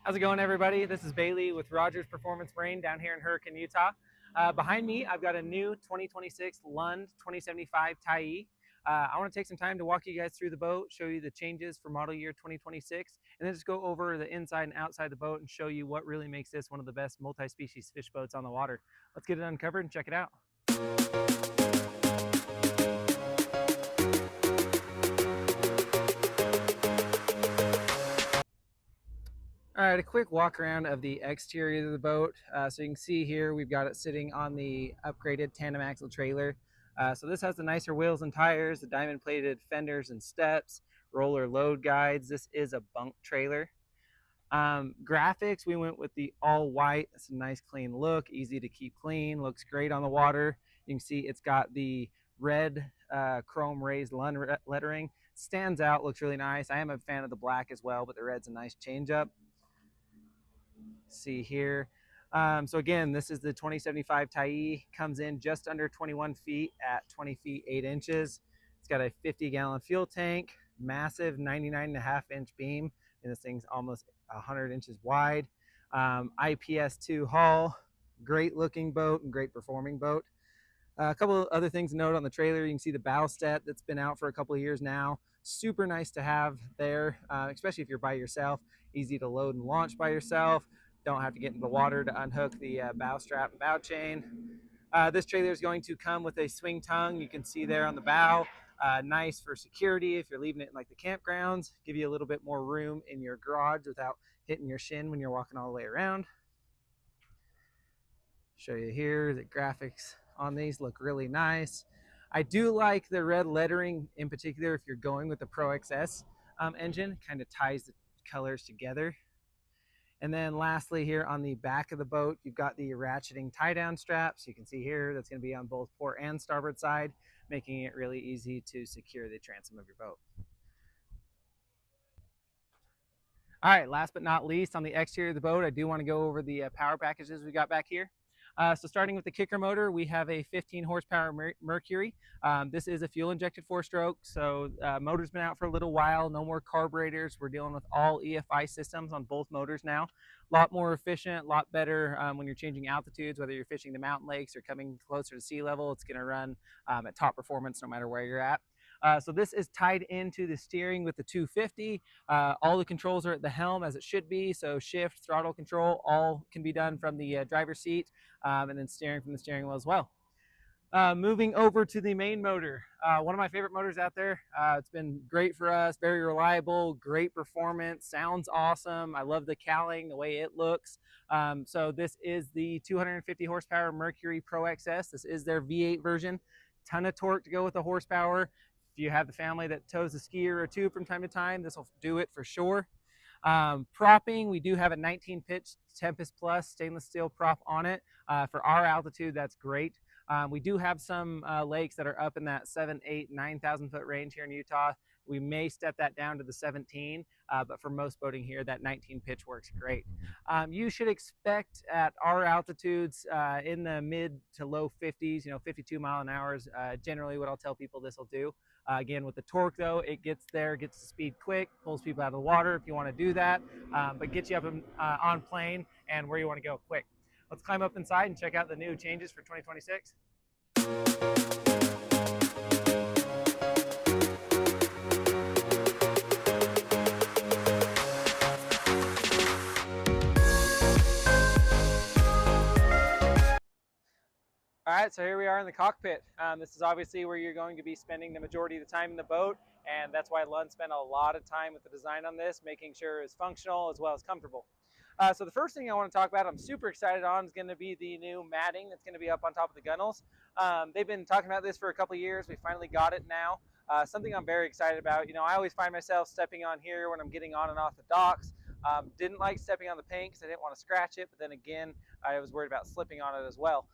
How's it going, everybody? This is Bailey with Rogers Performance Brain down here in Hurricane, Utah. Behind me, I've got a new 2026 Lund 2075 Tyee. I want to take some time to walk you guys through the boat, show you the changes for model year 2026, and then just go over the inside and outside the boat and show you what really makes this one of the best multi-species fish boats on the water. Let's get it uncovered and check it out. All right, a quick walk around of the exterior of the boat. So you can see here we've got it sitting on the upgraded tandem axle trailer. So this has the nicer wheels and tires, the diamond plated fenders and steps, roller load guides. This is a bunk trailer. Graphics, we went with the all white. It's a nice clean look, easy to keep clean, looks great on the water. You can see it's got the red chrome raised Lund lettering. Stands out, looks really nice. I am a fan of the black as well, but the red's a nice change up. See here. So again, this is the 2075 Tyee, comes in just under 21 feet at 20 feet 8 inches. It's got a 50-gallon fuel tank, massive 99.5-inch beam, and this thing's almost 100 inches wide. IPS2 hull, great looking boat and great performing boat. A couple of other things to note on the trailer. You can see the bow step that's been out for a couple of years now. Super nice to have there, especially if you're by yourself. Easy to load and launch by yourself. Don't have to get into the water to unhook the bow strap and bow chain. This trailer is going to come with a swing tongue. You can see there on the bow. Nice for security if you're leaving it in like the campgrounds. Give you a little bit more room in your garage without hitting your shin when you're walking all the way around. Show you here the graphics on these look really nice. I do like the red lettering in particular if you're going with the Pro XS engine, kind of ties the colors together. And then lastly here on the back of the boat, you've got the ratcheting tie down straps. You can see here that's going to be on both port and starboard side, making it really easy to secure the transom of your boat. All right, last but not least, on the exterior of the boat, I do want to go over the power packages we got back here. So starting with the kicker motor, we have a 15 horsepower Mercury. This is a fuel injected 4-stroke, so motor's been out for a little while, no more carburetors. We're dealing with all EFI systems on both motors now. A lot more efficient, a lot better when you're changing altitudes, whether you're fishing the mountain lakes or coming closer to sea level. It's gonna run at top performance no matter where you're at. So this is tied into the steering with the 250. All the controls are at the helm as it should be. So shift, throttle control, all can be done from the driver's seat, and then steering from the steering wheel as well. Moving over to the main motor, one of my favorite motors out there. It's been great for us, very reliable, great performance, sounds awesome. I love the cowling, the way it looks. So this is the 250 horsepower Mercury Pro XS. This is their V8 version. Ton of torque to go with the horsepower. If you have the family that tows a skier or two from time to time, this will do it for sure. Propping, we do have a 19 pitch Tempest Plus stainless steel prop on it. For our altitude, that's great. We do have some lakes that are up in that 7, 8, 9,000 foot range here in Utah. We may step that down to the 17, but for most boating here, that 19 pitch works great. You should expect at our altitudes in the mid to low 50s, 52 mile an hour is generally what I'll tell people this will do. Again, with the torque though, it gets there, gets the speed quick, pulls people out of the water if you want to do that, but gets you up on plane and where you want to go quick. Let's climb up inside and check out the new changes for 2026. All right, so here we are in the cockpit. This is obviously where you're going to be spending the majority of the time in the boat, and that's why Lund spent a lot of time with the design on this, making sure it's functional as well as comfortable. So the first thing I want to talk about, I'm super excited on, is going to be the new matting that's going to be up on top of the gunnels. They've been talking about this for a couple of years. We finally got it now. Something I'm very excited about. I always find myself stepping on here when I'm getting on and off the docks. Didn't like stepping on the paint because I didn't want to scratch it, but then again, I was worried about slipping on it as well.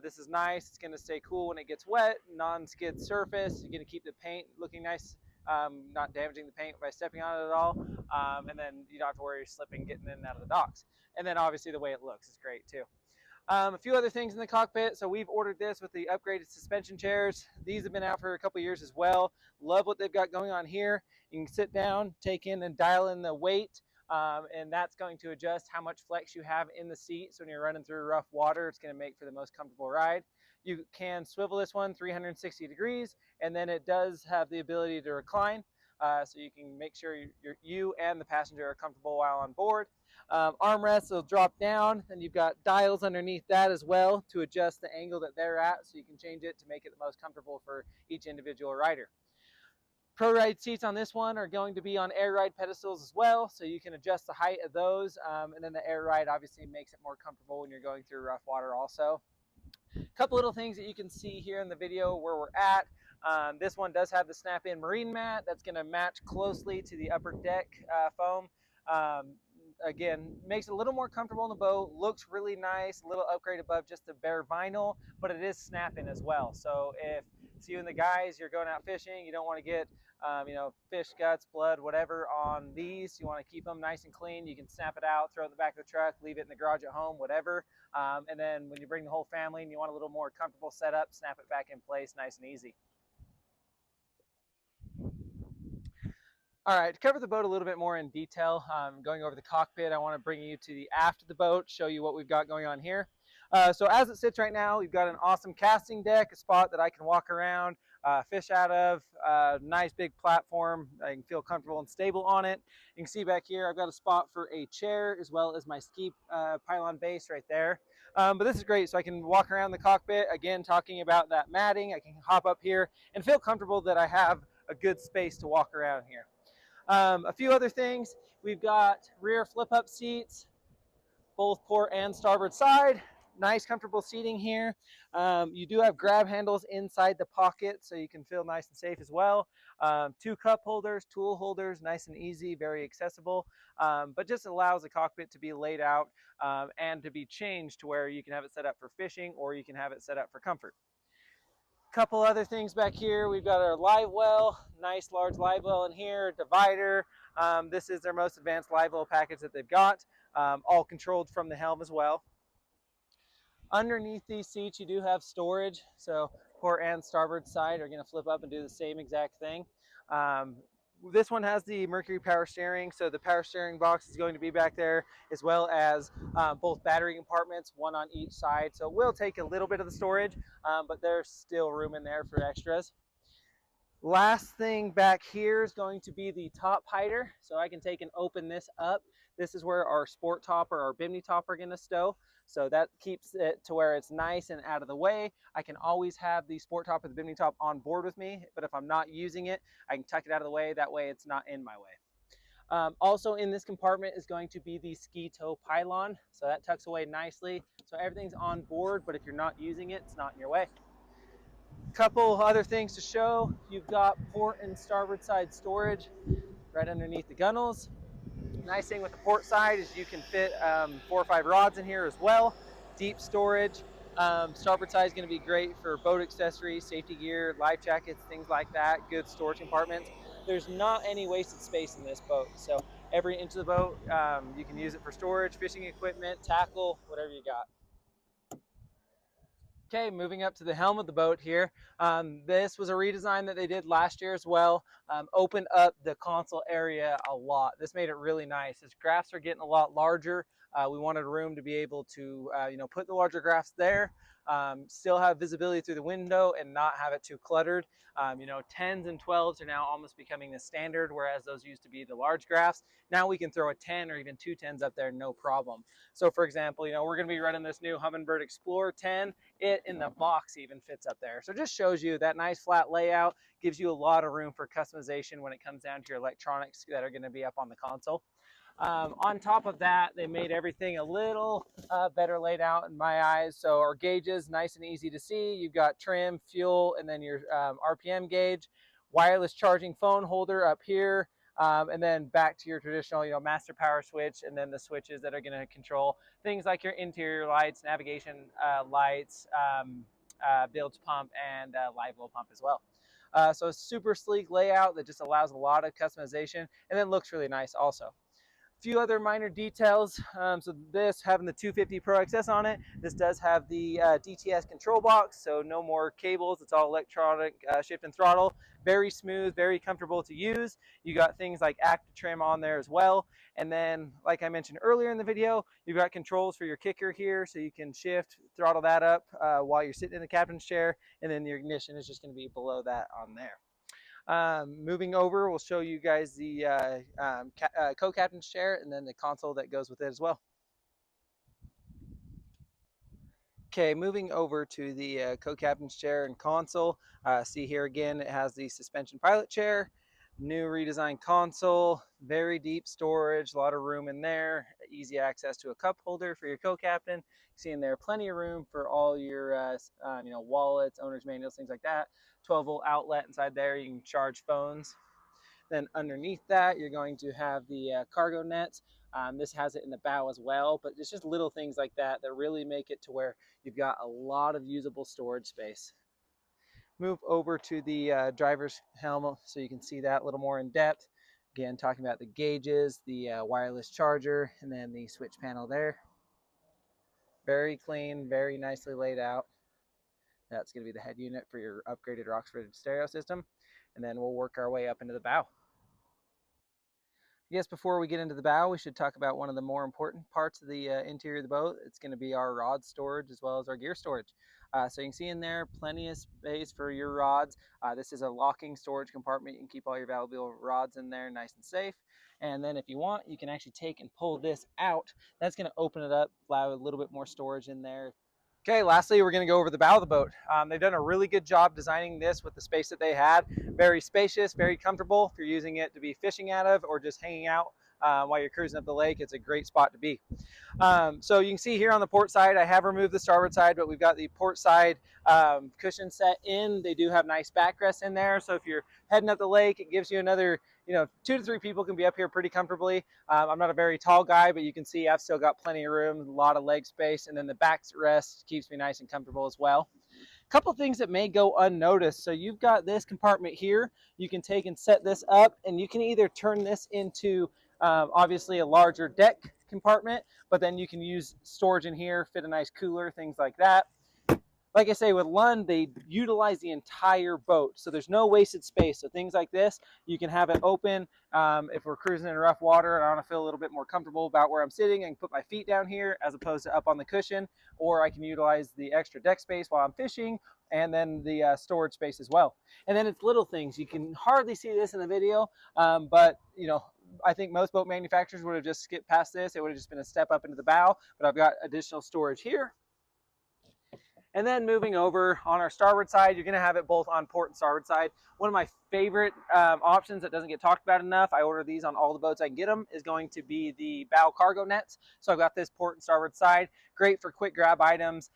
This is nice. It's going to stay cool when it gets wet, non-skid surface. You're going to keep the paint looking nice, not damaging the paint by stepping on it at all. And then you don't have to worry slipping getting in and out of the docks. And then obviously the way it looks is great too. A few other things in the cockpit. So we've ordered this with the upgraded suspension chairs. These have been out for a couple years as well. Love what they've got going on here. You can sit down, take in and dial in the weight. and that's going to adjust how much flex you have in the seat. So when you're running through rough water, it's going to make for the most comfortable ride. You can swivel this one 360 degrees, and then it does have the ability to recline, so you can make sure you and the passenger are comfortable while on board. Armrests will drop down, and you've got dials underneath that as well to adjust the angle that they're at, so you can change it to make it the most comfortable for each individual rider. Pro Ride seats on this one are going to be on Air Ride pedestals as well, so you can adjust the height of those, and then the Air Ride obviously makes it more comfortable when you're going through rough water also. A couple little things that you can see here in the video where we're at. This one does have the snap-in marine mat that's going to match closely to the upper deck foam. Again, makes it a little more comfortable in the boat, looks really nice, a little upgrade above just the bare vinyl, but it is snap-in as well. So if it's you and the guys, you're going out fishing, you don't want to get fish guts, blood, whatever on these, you want to keep them nice and clean, you can snap it out, throw it in the back of the truck, leave it in the garage at home, whatever. And then when you bring the whole family and you want a little more comfortable setup, snap it back in place nice and easy. All right, to cover the boat a little bit more in detail, going over the cockpit, I want to bring you to the aft of the boat, show you what we've got going on here. So as it sits right now, we've got an awesome casting deck, a spot that I can walk around, fish out of, nice big platform. I can feel comfortable and stable on it. You can see back here, I've got a spot for a chair as well as my ski pylon base right there. But this is great, so I can walk around the cockpit, again, talking about that matting. I can hop up here and feel comfortable that I have a good space to walk around here. A few other things, we've got rear flip-up seats, both port and starboard side. Nice comfortable seating here. You do have grab handles inside the pocket, so you can feel nice and safe as well. 2 cup holders, tool holders, nice and easy, very accessible, but just allows the cockpit to be laid out and to be changed to where you can have it set up for fishing or you can have it set up for comfort. Couple other things back here, we've got our live well, nice large live well in here, divider. This is their most advanced live well package that they've got, all controlled from the helm as well. Underneath these seats you do have storage, so port and starboard side are going to flip up and do the same exact thing. This one has the Mercury power steering, so the power steering box is going to be back there, as well as both battery compartments, one on each side. So it will take a little bit of the storage, but there's still room in there for extras. Last thing back here is going to be the top hider. So I can take and open this up. This is where our sport top or our bimini top are going to stow. So that keeps it to where it's nice and out of the way. I can always have the sport top or the bimini top on board with me, but if I'm not using it, I can tuck it out of the way. That way it's not in my way. Also in this compartment is going to be the ski tow pylon. So that tucks away nicely. So everything's on board, but if you're not using it, it's not in your way. Couple other things to show. You've got port and starboard side storage right underneath the gunnels. Nice thing with the port side is you can fit 4 or 5 rods in here as well. Deep storage. Starboard side is going to be great for boat accessories, safety gear, life jackets, things like that. Good storage compartments. There's not any wasted space in this boat, so every inch of the boat you can use it for storage, fishing equipment, tackle, whatever you got. Okay, moving up to the helm of the boat here. This was a redesign that they did last year as well. Opened up the console area a lot. This made it really nice. As graphs are getting a lot larger, we wanted room to be able to put the larger graphs there, still have visibility through the window and not have it too cluttered. 10s and 12s are now almost becoming the standard, whereas those used to be the large graphs. Now we can throw a 10 or even 2 10s up there, no problem. So for example, we're going to be running this new Humminbird Explorer 10. It in the box even fits up there. So it just shows you that nice flat layout, gives you a lot of room for customization when it comes down to your electronics that are going to be up on the console. On top of that, they made everything a little better laid out in my eyes. So our gauges, nice and easy to see. You've got trim, fuel, and then your RPM gauge, wireless charging phone holder up here, and then back to your traditional, master power switch, and then the switches that are going to control things like your interior lights, navigation lights, bilge pump, and live well pump as well. So a super sleek layout that just allows a lot of customization and then looks really nice also. few other minor details. So this having the 250 Pro XS on it, this does have the DTS control box, so no more cables. It's all electronic shift and throttle. Very smooth, very comfortable to use. You got things like active trim on there as well. And then, like I mentioned earlier in the video, you've got controls for your kicker here, so you can shift, throttle that up while you're sitting in the captain's chair, and then your ignition is just going to be below that on there. Moving over, we'll show you guys the co-captain's chair and then the console that goes with it as well. Okay, moving over to the co-captain's chair and console. See here again, it has the suspension pilot chair, new redesigned console, very deep storage, a lot of room in there, easy access to a cup holder for your co-captain. See in there, plenty of room for all your wallets, owner's manuals, things like that. 12-volt outlet inside there, you can charge phones. Then underneath that, you're going to have the cargo nets. This has it in the bow as well, but it's just little things like that that really make it to where you've got a lot of usable storage space. Move over to the driver's helm so you can see that a little more in depth. Again, talking about the gauges, the wireless charger, and then the switch panel there. Very clean, very nicely laid out. That's going to be the head unit for your upgraded Rockford stereo system. And then we'll work our way up into the bow. Yes, before we get into the bow, we should talk about one of the more important parts of the interior of the boat. It's going to be our rod storage as well as our gear storage. So you can see in there plenty of space for your rods. This is a locking storage compartment. You can keep all your valuable rods in there nice and safe. And then if you want, you can actually take and pull this out. That's going to open it up, allow a little bit more storage in there. Okay, lastly, we're going to go over the bow of the boat. They've done a really good job designing this with the space that they had. Very spacious, very comfortable. If you're using it to be fishing out of or just hanging out while you're cruising up the lake, it's a great spot to be. So you can see here on the port side, I have removed the starboard side, but we've got the port side cushion set in. They do have nice backrests in there. So if you're heading up the lake, it gives you another, 2 to 3 people can be up here pretty comfortably. I'm not a very tall guy, but you can see I've still got plenty of room, a lot of leg space, and then the backrest keeps me nice and comfortable as well. Couple things that may go unnoticed. So you've got this compartment here. You can take and set this up, and you can either turn this into obviously a larger deck compartment, but then you can use storage in here, fit a nice cooler, things like that. Like I say, with Lund, they utilize the entire boat, so there's no wasted space. So things like this, you can have it open. If we're cruising in rough water and I want to feel a little bit more comfortable about where I'm sitting, I can put my feet down here as opposed to up on the cushion, or I can utilize the extra deck space while I'm fishing, and then the storage space as well. And then it's little things. You can hardly see this in the video, but I think most boat manufacturers would have just skipped past this. It would have just been a step up into the bow, but I've got additional storage here. And then moving over on our starboard side, you're going to have it both on port and starboard side. One of my favorite options that doesn't get talked about enough, I order these on all the boats I can get them, is going to be the bow cargo nets. So I've got this port and starboard side. Great for quick grab items,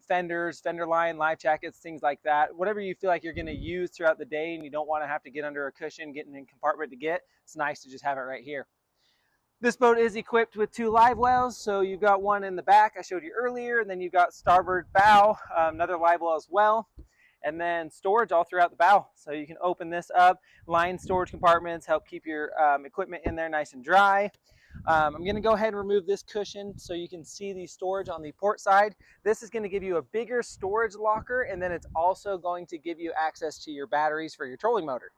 fenders, fender line, life jackets, things like that. Whatever you feel like you're going to use throughout the day and you don't want to have to get under a cushion, get in a compartment to get, it's nice to just have it right here. This boat is equipped with 2 live wells, so you've got one in the back I showed you earlier, and then you've got starboard bow, another live well as well, and then storage all throughout the bow. So you can open this up, line storage compartments, help keep your equipment in there nice and dry. I'm going to go ahead and remove this cushion so you can see the storage on the port side. This is going to give you a bigger storage locker, and then it's also going to give you access to your batteries for your trolling motor.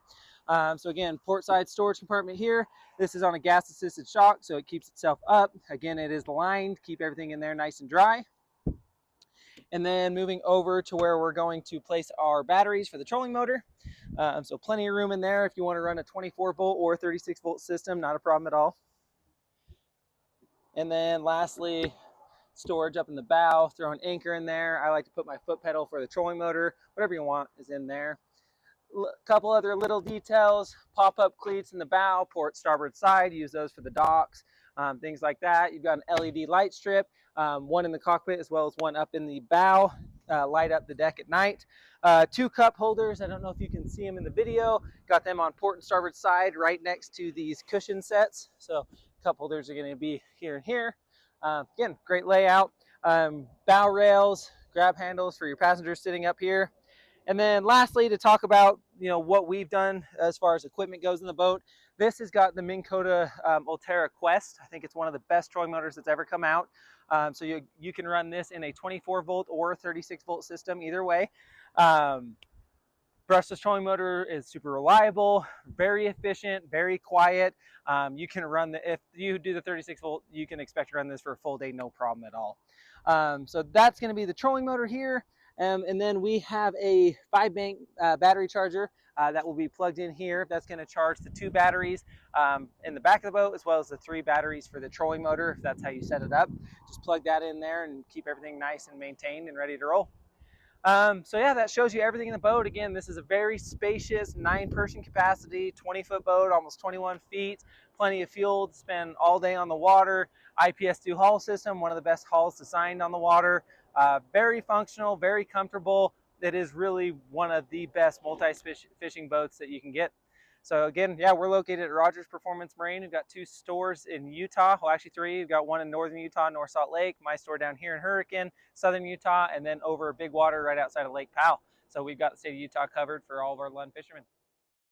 So again, port side storage compartment here. This is on a gas assisted shock, so it keeps itself up. Again, it is lined, keep everything in there nice and dry. And then moving over to where we're going to place our batteries for the trolling motor. So plenty of room in there if you want to run a 24 volt or 36 volt system, not a problem at all. And then lastly, storage up in the bow, throw an anchor in there. I like to put my foot pedal for the trolling motor. Whatever you want is in there. A couple other little details, pop-up cleats in the bow, port starboard side, use those for the docks, things like that. You've got an LED light strip, one in the cockpit as well as one up in the bow, light up the deck at night. 2 cup holders, I don't know if you can see them in the video, got them on port and starboard side right next to these cushion sets. So cup holders are going to be here and here. Again, great layout. Bow rails, grab handles for your passengers sitting up here. And then lastly, to talk about what we've done as far as equipment goes in the boat, This has got the Minn Kota Ulterra Quest. I think it's one of the best trolling motors that's ever come out. So you can run this in a 24 volt or 36 volt system, either way. Brushless trolling motor is super reliable, very efficient, very quiet. You can run if you do the 36 volt, you can expect to run this for a full day, no problem at all. So that's going to be the trolling motor here. And then we have a 5-bank battery charger that will be plugged in here. That's going to charge the 2 batteries in the back of the boat, as well as the 3 batteries for the trolling motor, if that's how you set it up. Just plug that in there and keep everything nice and maintained and ready to roll. So yeah, that shows you everything in the boat. Again, this is a very spacious 9-person capacity, 20-foot boat, almost 21 feet, plenty of fuel to spend all day on the water. IPS2 hull system, one of the best hulls designed on the water. Very functional, very comfortable. It is really one of the best multi-fishing boats that you can get. So again, yeah, we're located at Rogers Performance Marine. We've got 2 stores in Utah. Well, actually 3. We've got one in northern Utah, North Salt Lake. My store down here in Hurricane, southern Utah, and then over Big Water right outside of Lake Powell. So we've got the state of Utah covered for all of our Lund fishermen.